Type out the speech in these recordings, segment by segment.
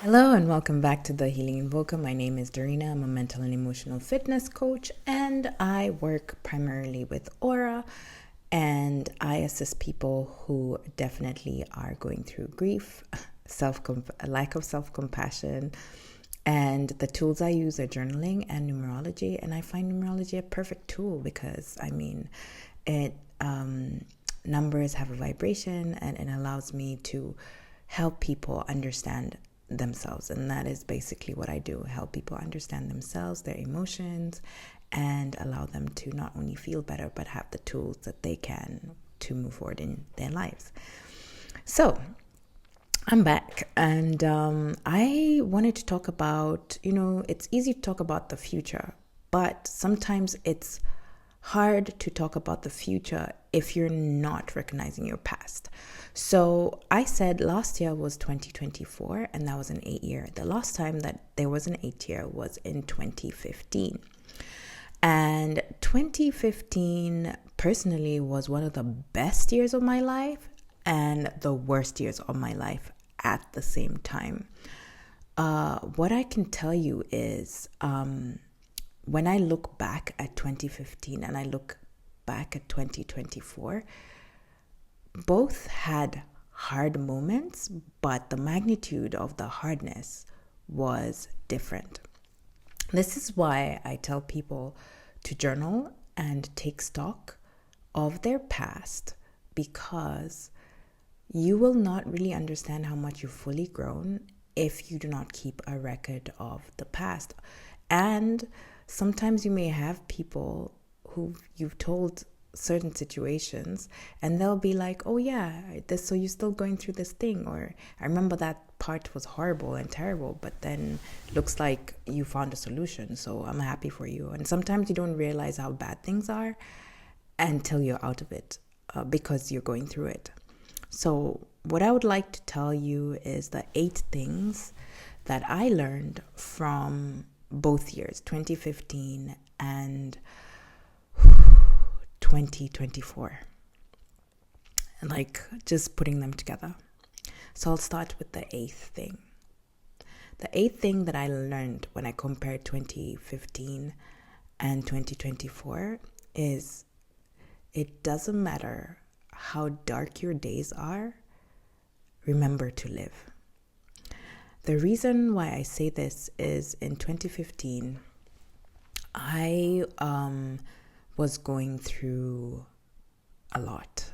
Hello and welcome back to the Healing Invoker. My name is Darina. I'm a mental and emotional fitness coach, and I work primarily with aura, and I assist people who definitely are going through grief, lack of self-compassion, and the tools I use are journaling and numerology, and I find numerology a perfect tool because, it numbers have a vibration and it allows me to help people understand themselves, and that is basically what I do: help people understand themselves, their emotions, and allow them to not only feel better but have the tools that they can to move forward in their lives. So I'm back, and I wanted to talk about, it's easy to talk about the future, but sometimes it's hard to talk about the future if you're not recognizing your past. So I said last year was 2024, and that was an 8-year. The last time that there was an 8-year was in 2015. And 2015 personally was one of the best years of my life and the worst years of my life at the same time. What I can tell you is, when I look back at 2015 and I look back at 2024, both had hard moments, but the magnitude of the hardness was different. This is why I tell people to journal and take stock of their past, because you will not really understand how much you've fully grown if you do not keep a record of the past. And sometimes you may have people who you've told certain situations and they'll be like, oh yeah, so you're still going through this thing, or I remember that part was horrible and terrible, but then looks like you found a solution, so I'm happy for you. And sometimes you don't realize how bad things are until you're out of it, because you're going through it. So what I would like to tell you is the 8 things that I learned from both years, 2015 and 2024, and just putting them together. So I'll start with the 8th thing. The 8th thing that I learned when I compared 2015 and 2024 is, it doesn't matter how dark your days are, remember to live. The reason why I say this is, in 2015, I was going through a lot.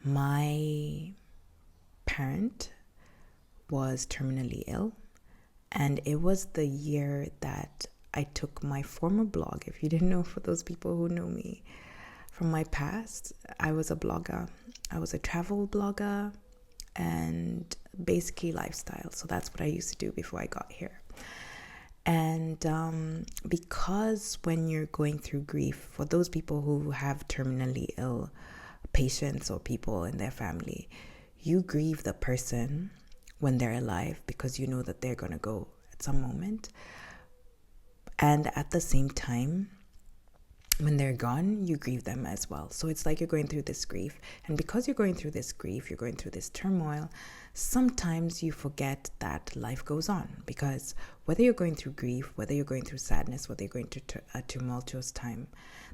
My parent was terminally ill, and it was the year that I took my former blog. If you didn't know, for those people who know me from my past, I was a blogger. I was a travel blogger and basically lifestyle. So that's what I used to do before I got here. And because when you're going through grief, for those people who have terminally ill patients or people in their family, you grieve the person when they're alive because you know that they're going to go at some moment. And at the same time, when they're gone, you grieve them as well. So it's like you're going through this grief. And because you're going through this grief, you're going through this turmoil, sometimes you forget that life goes on. Because whether you're going through grief, whether you're going through sadness, whether you're going through a tumultuous time,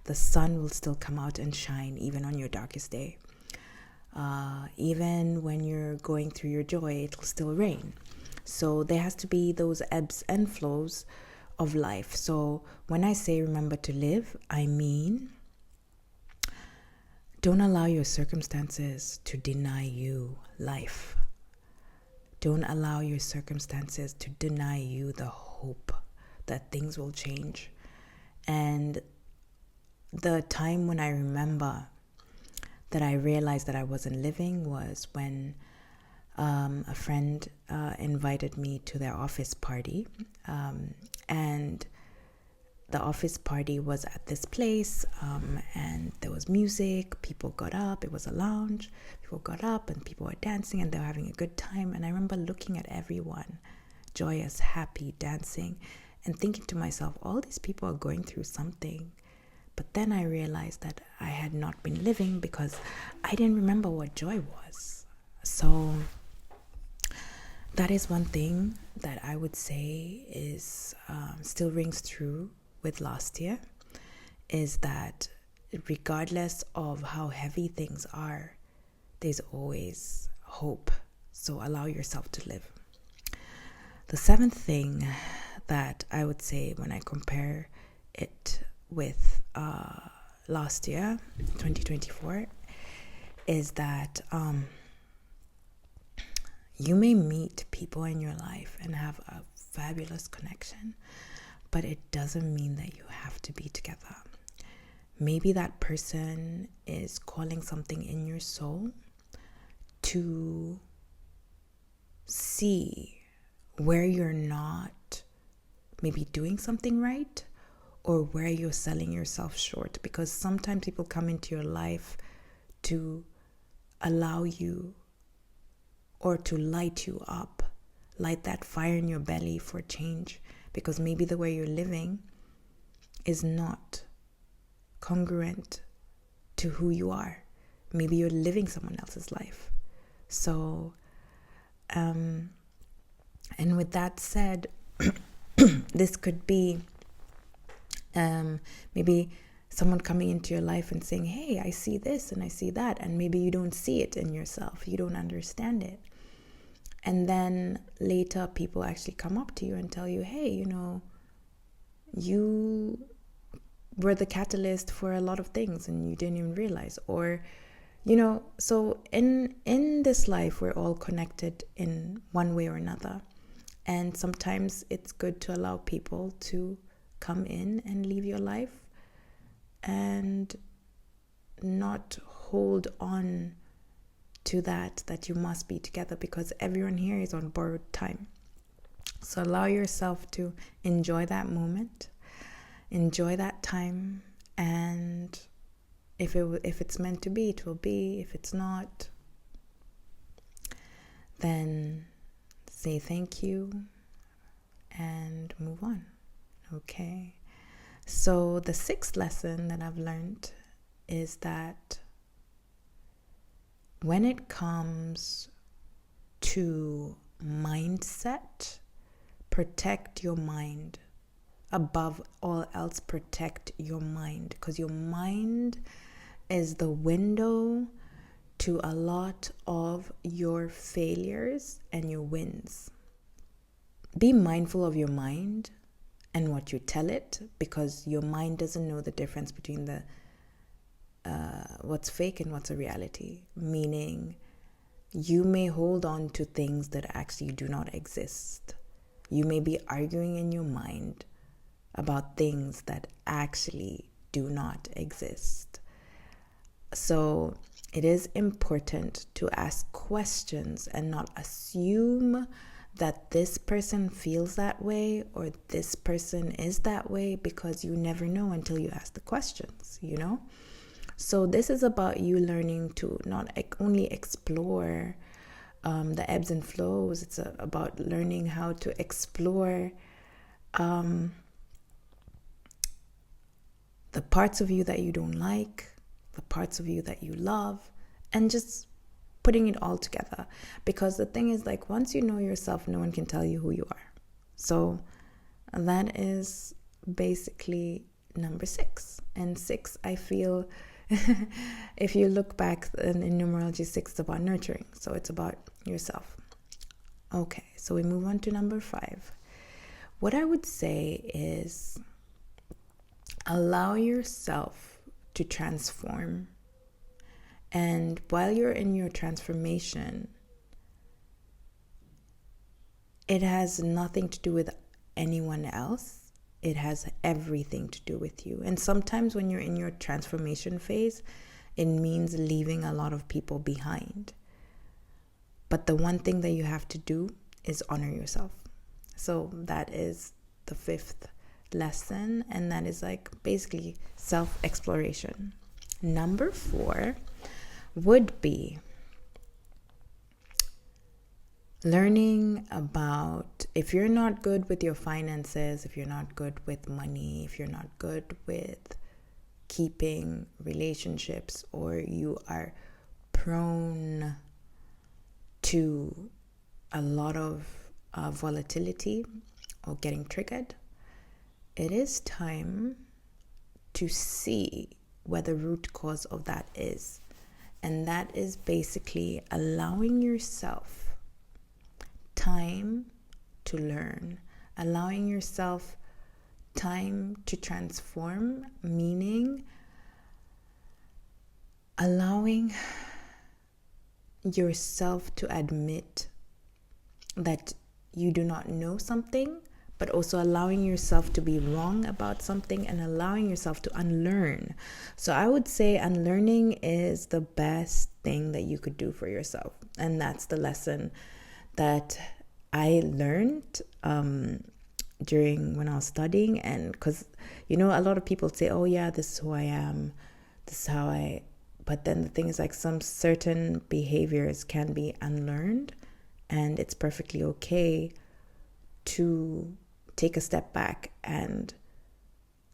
the sun will still come out and shine even on your darkest day. Even when you're going through your joy, it will still rain. So there has to be those ebbs and flows of life. So when I say remember to live, I mean, don't allow your circumstances to deny you life. Don't allow your circumstances to deny you the hope that things will change. And the time when I remember that I realized that I wasn't living was when a friend invited me to their office party, and the office party was at this place, and there was music, people got up, it was a lounge, people got up and people were dancing and they were having a good time. And I remember looking at everyone, joyous, happy, dancing, and thinking to myself, all these people are going through something. But then I realized that I had not been living because I didn't remember what joy was. So That is one thing that I would say is still rings true with last year, is that regardless of how heavy things are, there's always hope. So allow yourself to live. The seventh thing that I would say when I compare it with last year, 2024, is that you may meet people in your life and have a fabulous connection, but it doesn't mean that you have to be together. Maybe that person is calling something in your soul to see where you're not maybe doing something right, or where you're selling yourself short. Because sometimes people come into your life to allow you, or to light you up, light that fire in your belly for change. Because maybe the way you're living is not congruent to who you are. Maybe you're living someone else's life. So, and with that said, this could be maybe someone coming into your life and saying, hey, I see this and I see that. And maybe you don't see it in yourself. You don't understand it. And then later people actually come up to you and tell you, hey, you were the catalyst for a lot of things and you didn't even realize. Or, so in this life, we're all connected in one way or another. And sometimes it's good to allow people to come in and leave your life and not hold on to that you must be together, because everyone here is on borrowed time. So allow yourself to enjoy that moment, enjoy that time, and if it's meant to be, it will be. If it's not, then say thank you and move on. Okay. So the sixth lesson that I've learned is that when it comes to mindset, protect your mind. Above all else, protect your mind, because your mind is the window to a lot of your failures and your wins. Be mindful of your mind and what you tell it, because your mind doesn't know the difference between the what's fake and what's a reality. Meaning, you may hold on to things that actually do not exist. You may be arguing in your mind about things that actually do not exist. So it is important to ask questions and not assume that this person feels that way or this person is that way, because you never know until you ask the questions, So this is about you learning to not only explore the ebbs and flows. It's about learning how to explore the parts of you that you don't like, the parts of you that you love, and just putting it all together. Because the thing is, once you know yourself, no one can tell you who you are. So that is basically number 6. And 6, I feel, if you look back in numerology, 6 is about nurturing. So it's about yourself. Okay, so we move on to number 5. What I would say is allow yourself to transform. And while you're in your transformation, it has nothing to do with anyone else. It has everything to do with you. And sometimes when you're in your transformation phase, it means leaving a lot of people behind. But the one thing that you have to do is honor yourself. So that is the 5th lesson. And that is basically self-exploration. Number 4 would be learning about, if you're not good with your finances, if you're not good with money, if you're not good with keeping relationships, or you are prone to a lot of volatility or getting triggered, it is time to see where the root cause of that is. And that is basically allowing yourself time to learn, allowing yourself time to transform, meaning allowing yourself to admit that you do not know something, but also allowing yourself to be wrong about something and allowing yourself to unlearn. So I would say unlearning is the best thing that you could do for yourself. And that's the lesson that I learned during when I was studying. And because, a lot of people say, oh yeah, this is who I am, this is how I, but then the thing is, like, some certain behaviors can be unlearned, and it's perfectly okay to take a step back and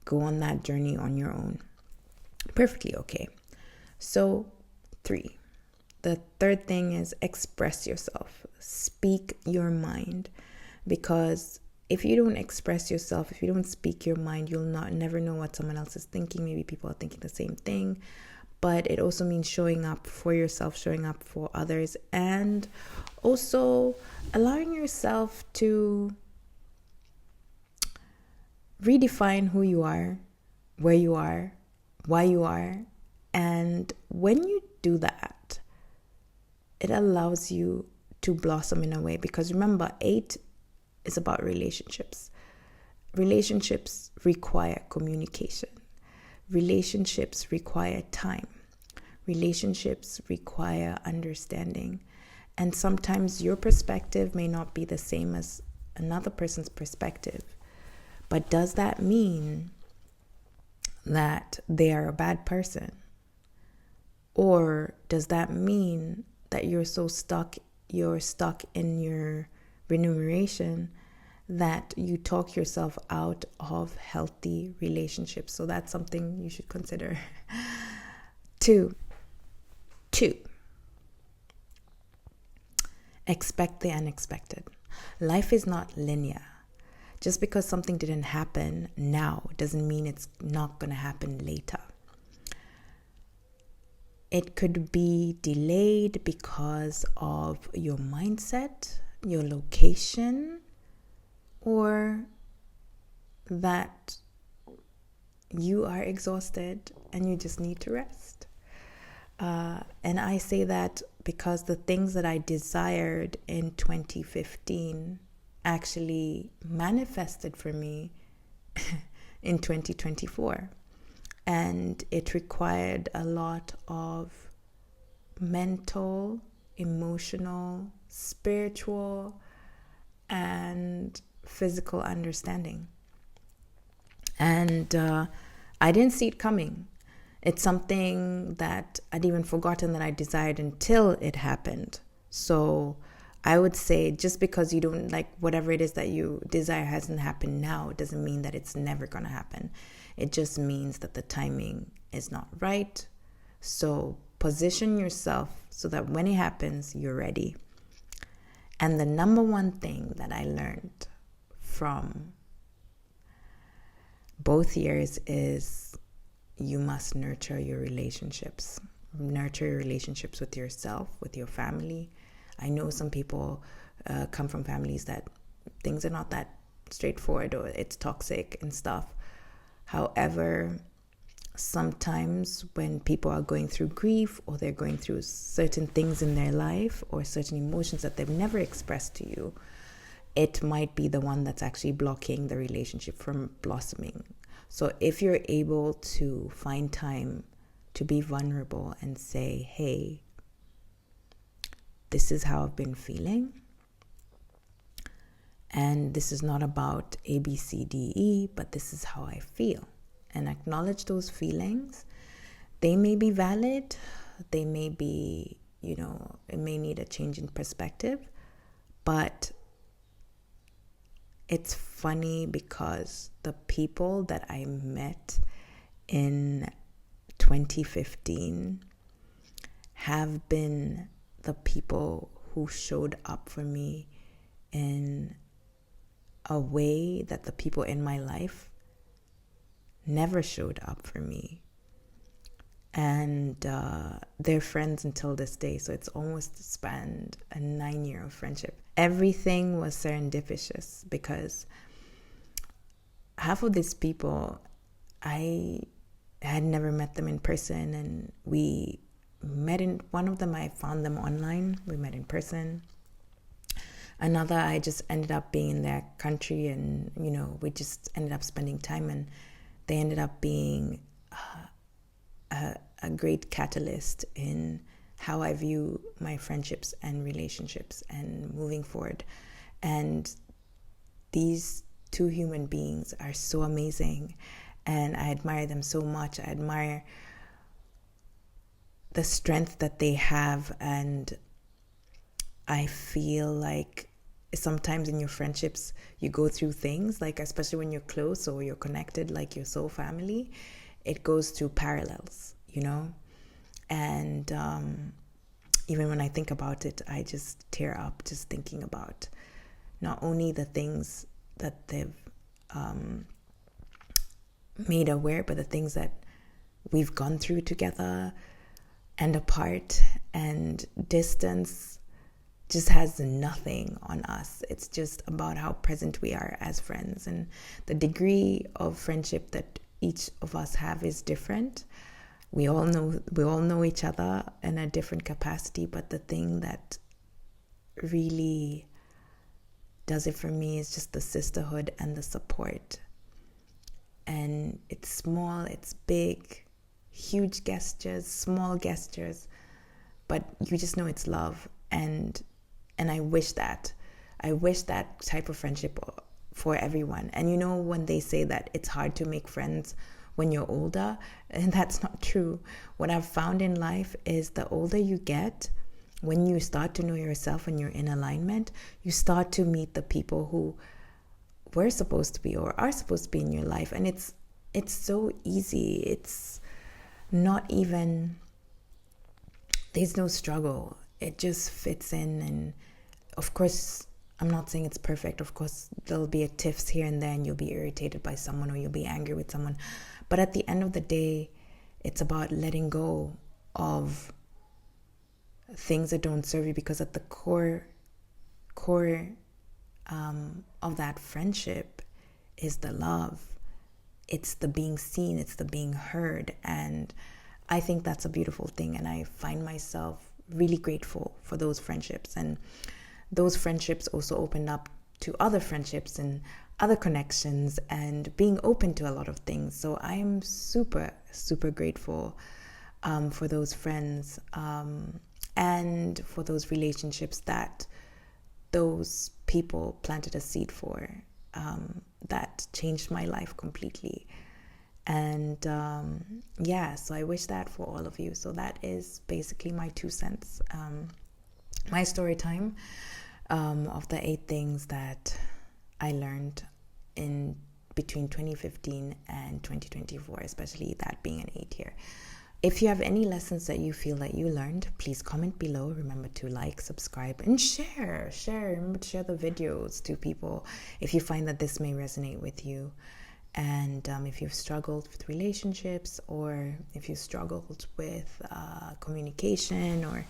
go on that journey on your own. Perfectly okay. So 3. The third thing is express yourself. Speak your mind. Because if you don't express yourself, if you don't speak your mind, you'll never know what someone else is thinking. Maybe people are thinking the same thing. But it also means showing up for yourself, showing up for others, and also allowing yourself to redefine who you are, where you are, why you are. And when you do that, it allows you to blossom in a way. Because remember, 8 is about relationships. Relationships require communication. Relationships require time. Relationships require understanding. And sometimes your perspective may not be the same as another person's perspective. But does that mean that they are a bad person? Or does that mean that you're stuck in your remuneration that you talk yourself out of healthy relationships? So that's something you should consider. 2. Expect the unexpected. Life is not linear. Just because something didn't happen now doesn't mean it's not going to happen later. It could be delayed because of your mindset, your location, or that you are exhausted and you just need to rest. And I say that because the things that I desired in 2015 actually manifested for me in 2024. And it required a lot of mental, emotional, spiritual, and physical understanding. And I didn't see it coming. It's something that I'd even forgotten that I desired until it happened. So I would say just because you don't like whatever it is that you desire hasn't happened now, it doesn't mean that it's never going to happen. It just means that the timing is not right. So position yourself so that when it happens, you're ready. And the number one thing that I learned from both years is you must nurture your relationships. Nurture your relationships with yourself, with your family. I know some people come from families that things are not that straightforward or it's toxic and stuff. However, sometimes when people are going through grief or they're going through certain things in their life or certain emotions that they've never expressed to you, it might be the one that's actually blocking the relationship from blossoming. So if you're able to find time to be vulnerable and say, hey, this is how I've been feeling. And this is not about A, B, C, D, E, but this is how I feel. And acknowledge those feelings. They may be valid. They may be, it may need a change in perspective. But it's funny because the people that I met in 2015 have been the people who showed up for me in a way that the people in my life never showed up for me. And they're friends until this day. So it's almost spanned a 9-year of friendship. Everything was serendipitous because half of these people, I had never met them in person, and we met in one of them. I found them online. We met in person. Another, I just ended up being in their country, and we just ended up spending time, and they ended up being a great catalyst in how I view my friendships and relationships and moving forward. And these two human beings are so amazing, and I admire them so much. I admire the strength that they have, and I feel like sometimes in your friendships you go through things, like especially when you're close or you're connected, like your soul family, it goes through parallels, and even when I think about it, I just tear up just thinking about not only the things that they've made aware, but the things that we've gone through together and apart, and distance just has nothing on us. It's just about how present we are as friends, and the degree of friendship that each of us have is different. We all know each other in a different capacity, but the thing that really does it for me is just the sisterhood and the support. And it's small, it's big, huge gestures, small gestures, but you just know it's love. And I wish that type of friendship for everyone. And when they say that it's hard to make friends when you're older, and that's not true. What I've found in life is the older you get, when you start to know yourself and you're in alignment, you start to meet the people who were supposed to be or are supposed to be in your life. And it's so easy. It's not even, there's no struggle. It just fits in. And of course, I'm not saying it's perfect. Of course, there'll be a tiffs here and there, and you'll be irritated by someone, or you'll be angry with someone. But at the end of the day, it's about letting go of things that don't serve you, because at the core of that friendship is the love. It's the being seen. It's the being heard. And I think that's a beautiful thing. And I find myself really grateful for those friendships. And those friendships also opened up to other friendships and other connections, and being open to a lot of things. So I am super, super grateful for those friends and for those relationships that those people planted a seed for, that changed my life completely. And so I wish that for all of you. So that is basically my 2 cents, my story time of the 8 things that I learned in between 2015 and 2024, especially that being an 8 year. If you have any lessons that you feel that you learned, please comment below. Remember to like, subscribe, and share. Remember to share the videos to people if you find that this may resonate with you. And if you've struggled with relationships, or if you've struggled with communication, or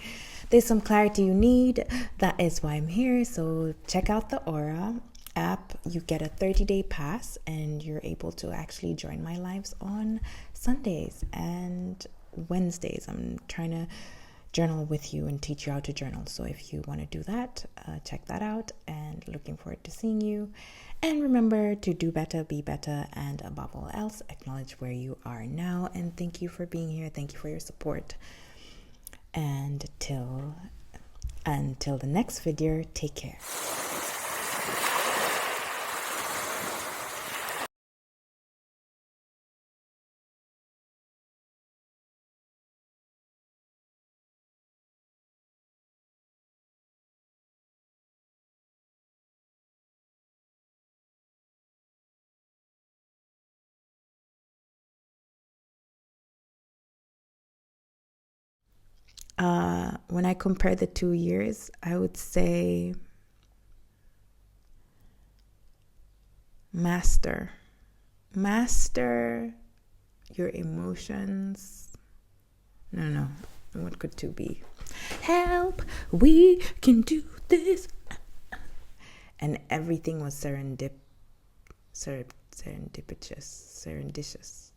there's some clarity you need, that is why I'm here. So check out the Aura app. You get a 30-day pass, and you're able to actually join my lives on Sundays and Wednesdays. I'm trying to journal with you and teach you how to journal. So if you want to do that, check that out, and looking forward to seeing you. And remember to do better, be better, and above all else, acknowledge where you are now. And thank you for being here. Thank you for your support. And until the next video, take care. When I compare the 2 years, I would say master your emotions. No, what could 2 be? Help, we can do this. And everything was serendipitous. Serendipitous.